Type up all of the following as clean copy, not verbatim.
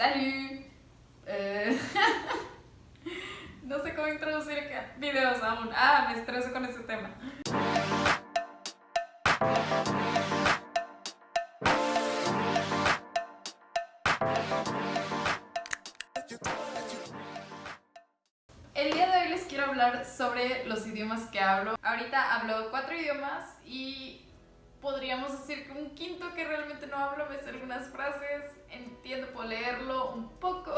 Salut! No sé cómo introducir videos aún. Me estreso con este tema. El día de hoy les quiero hablar sobre los idiomas que hablo. Ahorita hablo 4 idiomas y podríamos decir que un quinto que realmente no hablo. Me sé algunas frases, entiendo, puedo leerlo un poco.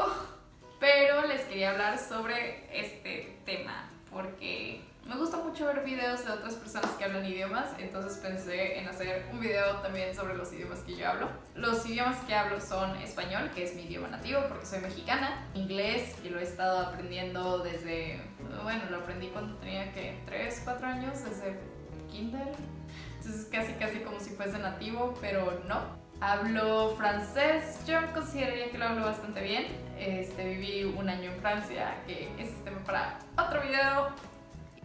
Pero les quería hablar sobre este tema porque me gusta mucho ver videos de otras personas que hablan idiomas. Entonces pensé en hacer un video también sobre los idiomas que yo hablo. Los idiomas que hablo son español, que es mi idioma nativo porque soy mexicana. Inglés, que lo he estado aprendiendo desde... Bueno, lo aprendí cuando tenía, ¿qué? 3, 4 años, desde kinder. Entonces casi como si fuese nativo, pero no. Hablo francés, yo consideraría que lo hablo bastante bien. Viví un año en Francia, que ese es tema para otro video.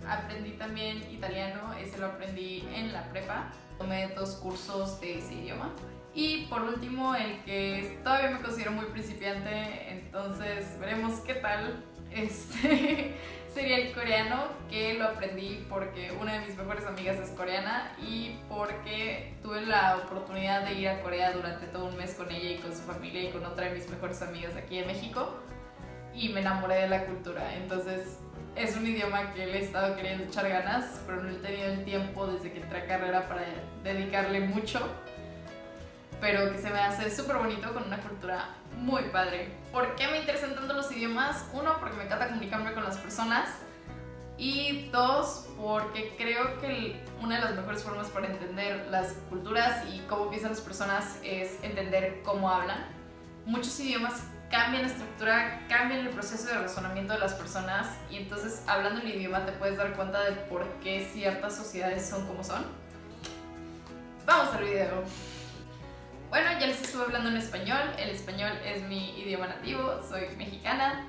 Aprendí también italiano, ese lo aprendí en la prepa. Tomé 2 cursos de ese idioma. Y por último, el que todavía me considero muy principiante, entonces veremos qué tal. Sería el coreano, que lo aprendí porque una de mis mejores amigas es coreana y porque tuve la oportunidad de ir a Corea durante todo un mes con ella y con su familia y con otra de mis mejores amigas aquí en México, y me enamoré de la cultura. Entonces es un idioma que le he estado queriendo echar ganas, pero no he tenido el tiempo desde que entré a carrera para dedicarle mucho, pero que se me hace súper bonito, con una cultura muy padre. ¿Por qué me interesan tanto los idiomas? 1, porque me encanta comunicarme con las personas, y 2, porque creo que una de las mejores formas para entender las culturas y cómo piensan las personas es entender cómo hablan. Muchos idiomas cambian la estructura, cambian el proceso de razonamiento de las personas, y entonces hablando el idioma te puedes dar cuenta de por qué ciertas sociedades son como son. Vamos al video. Bueno, ya les estuve hablando en español. El español es mi idioma nativo, soy mexicana.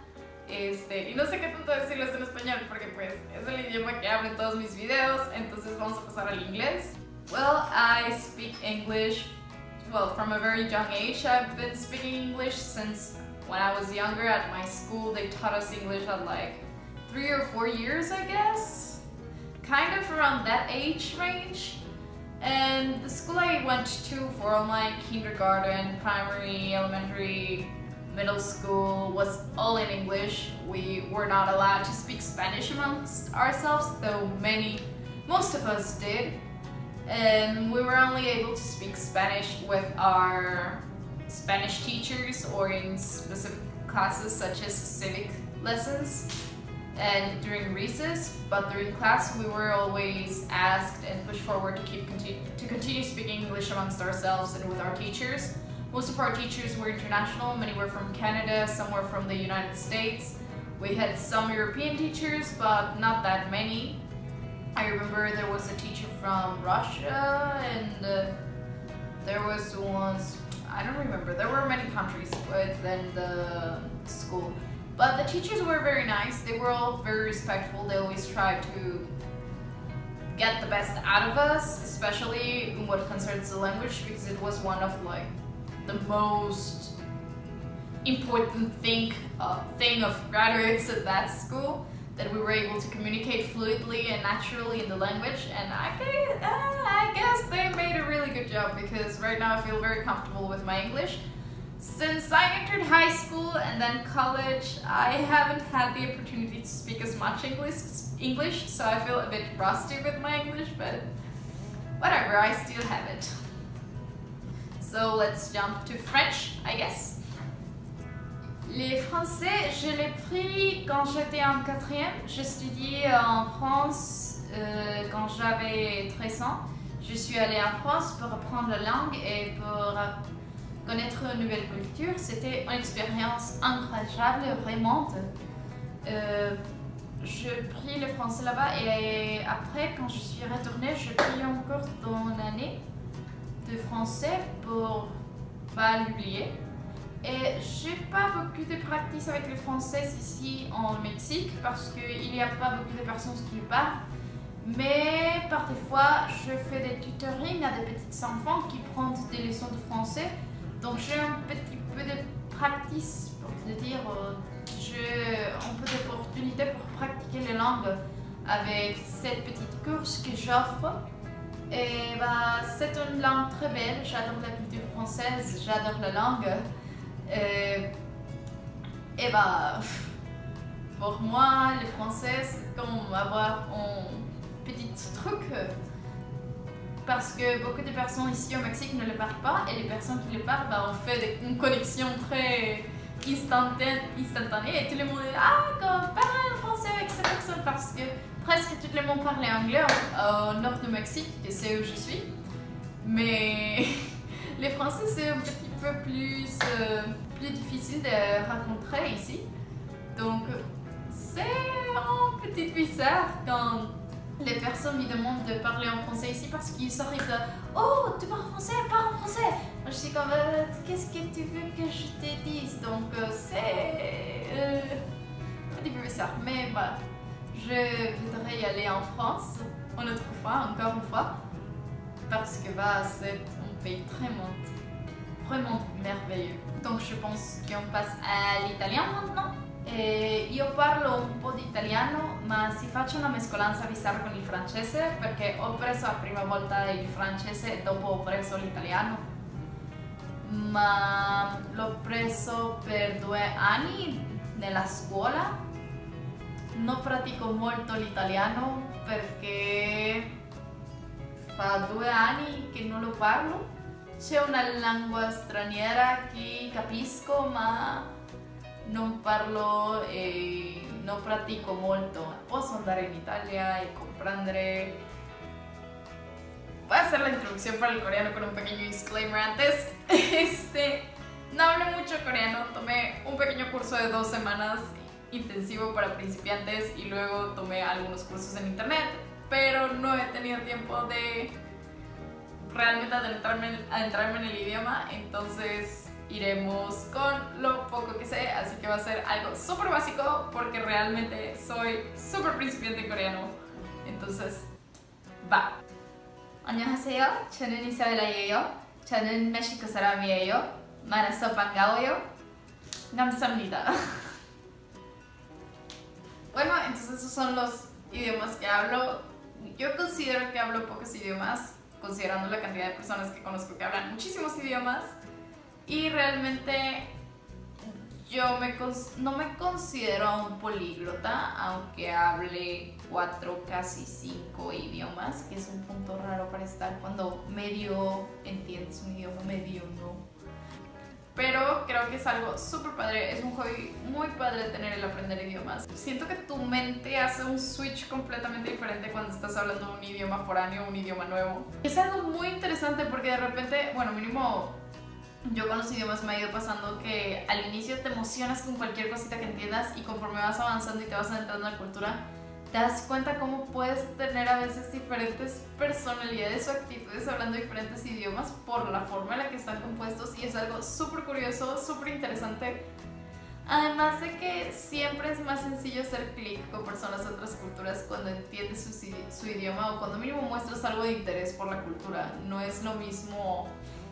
Y no sé qué tanto decirles en español porque pues es el idioma que hablo en todos mis videos. Entonces vamos a pasar al inglés. Well, I speak English, from a very young age. I've been speaking English since when I was younger. At my school they taught us English at like 3 or 4 years, I guess. Kind of around that age range. And the school I went to for all my kindergarten, primary, elementary, middle school was all in English. We were not allowed to speak Spanish amongst ourselves, though most of us did. And we were only able to speak Spanish with our Spanish teachers or in specific classes such as civic lessons and during recess, but during class we were always asked and pushed forward to continue speaking English amongst ourselves and with our teachers. Most of our teachers were international. Many were from Canada, some were from the United States. We had some European teachers, but not that many. I remember there was a teacher from Russia, and there was one, I don't remember, there were many countries within the school. But the teachers were very nice. They were all very respectful. They always tried to get the best out of us, especially in what concerns the language, because it was one of like the most important thing of graduates at that school, that we were able to communicate fluidly and naturally in the language. And I guess they made a really good job, because right now I feel very comfortable with my English. Since I entered high school and then college, I haven't had the opportunity to speak as much English, so I feel a bit rusty with my English, but whatever, I still have it. So let's jump to French, I guess. Les français, je l'ai pris quand j'étais en 4e. Je studiais en France quand j'avais 13 ans. Je suis allée en France pour apprendre la langue et pour connaître une nouvelle culture. C'était une expérience incroyable, vraiment. J'ai pris le français là-bas, et après, quand je suis retournée, j'ai pris encore une année de français pour pas l'oublier. Et j'ai pas beaucoup de pratique avec le français ici en Mexique parce qu'il n'y a pas beaucoup de personnes qui le parlent. Mais par des fois, je fais des tutorings à des petits enfants qui prennent des leçons de français. Donc j'ai un petit peu de practice, pour te dire, j'ai un peu d'opportunité pour pratiquer les langues avec cette petite course que j'offre. Et bah, c'est une langue très belle, j'adore la culture française, j'adore la langue. Et bah, pour moi, le français, c'est comme avoir un petit truc. Parce que beaucoup de personnes ici au Mexique ne le parlent pas, et les personnes qui le parlent, bah, on fait une connexion très instantanée, et tout le monde dit ah, comme parler français avec cette personne, parce que presque tout le monde parle anglais au nord du Mexique, et c'est où je suis. Mais les Français, c'est un petit peu plus difficile de rencontrer ici. Donc, c'est un petit bizarre quand les personnes me demandent de parler en français ici parce qu'ils s'arrivent de oh, tu parles français, parle en français. Moi, je suis comme qu'est-ce que tu veux que je te dise? Donc, c'est un petit peu bizarre. Mais voilà, je voudrais y aller en France une autre fois, encore une fois, parce que bah, c'est un pays vraiment merveilleux. Donc, je pense qu'on passe à l'italien maintenant. Io parlo un po' di italiano, ma si faccio una mescolanza bizarra con il francese perché ho preso la prima volta il francese e dopo ho preso l'italiano, ma l'ho preso per 2 anni nella scuola. Non pratico molto l'italiano perché fa 2 anni che non lo parlo. C'è una lingua straniera che capisco, ma non parlo e non pratico molto. Posso andare in Italia e comprendere. Voy a hacer la introducción para el coreano con un pequeño disclaimer antes. No hablo mucho coreano, tomé un pequeño curso de 2 semanas intensivo para principiantes y luego tomé algunos cursos en internet, pero no he tenido tiempo de realmente adentrarme en el idioma, entonces iremos con lo poco que sé, así que va a ser algo súper básico porque realmente soy súper principiante en coreano. Entonces, va. 안녕하세요. 저는 이사벨라예요. 저는 멕시코 사람이에요. 만나서 반가워요. 감사합니다. Bueno, entonces esos son los idiomas que hablo. Yo considero que hablo pocos idiomas, considerando la cantidad de personas que conozco que hablan muchísimos idiomas. Y realmente yo no me considero un políglota, aunque hable 4, casi 5 idiomas, que es un punto raro para estar cuando medio entiendes un idioma, medio no. Pero creo que es algo súper padre, es un hobby muy padre tener el aprender idiomas. Siento que tu mente hace un switch completamente diferente cuando estás hablando un idioma foráneo, un idioma nuevo. Es algo muy interesante porque de repente, bueno, mínimo yo con los idiomas me ha ido pasando que al inicio te emocionas con cualquier cosita que entiendas y conforme vas avanzando y te vas adentrando en la cultura, te das cuenta cómo puedes tener a veces diferentes personalidades o actitudes hablando diferentes idiomas por la forma en la que están compuestos, y es algo súper curioso, súper interesante. Además de que siempre es más sencillo hacer clic con personas de otras culturas cuando entiendes su idioma o cuando mínimo muestras algo de interés por la cultura. No es lo mismo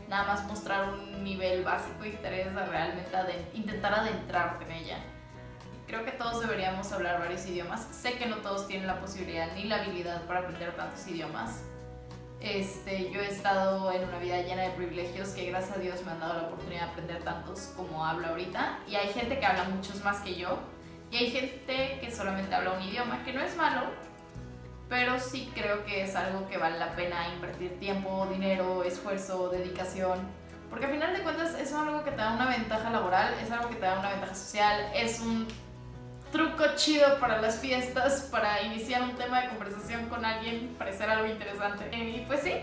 nada más mostrar un nivel básico de interés a realmente intentar adentrarte en ella. Creo que todos deberíamos hablar varios idiomas. Sé que no todos tienen la posibilidad ni la habilidad para aprender tantos idiomas. Yo he estado en una vida llena de privilegios que gracias a Dios me han dado la oportunidad de aprender tantos como hablo ahorita. Y hay gente que habla muchos más que yo. Y hay gente que solamente habla un idioma, que no es malo, pero sí creo que es algo que vale la pena invertir tiempo, dinero, esfuerzo, dedicación. Porque al final de cuentas es algo que te da una ventaja laboral, es algo que te da una ventaja social, es un truco chido para las fiestas, para iniciar un tema de conversación con alguien, parecer algo interesante. Y pues sí,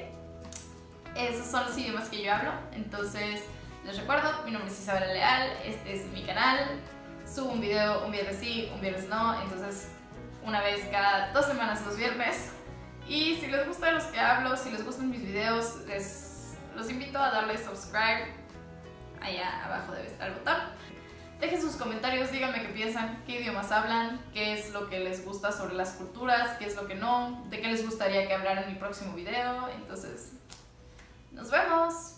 esos son los idiomas que yo hablo. Entonces, les recuerdo, mi nombre es Isabela Leal, este es mi canal. Subo un video un viernes sí, un viernes no, entonces una vez cada 2 semanas los viernes. Y si les gustan los que hablo, si les gustan mis videos, los invito a darle subscribe. Allá abajo debe estar el botón. Dejen sus comentarios, díganme qué piensan, qué idiomas hablan, qué es lo que les gusta sobre las culturas, qué es lo que no, de qué les gustaría que hablara en mi próximo video. Entonces, nos vemos.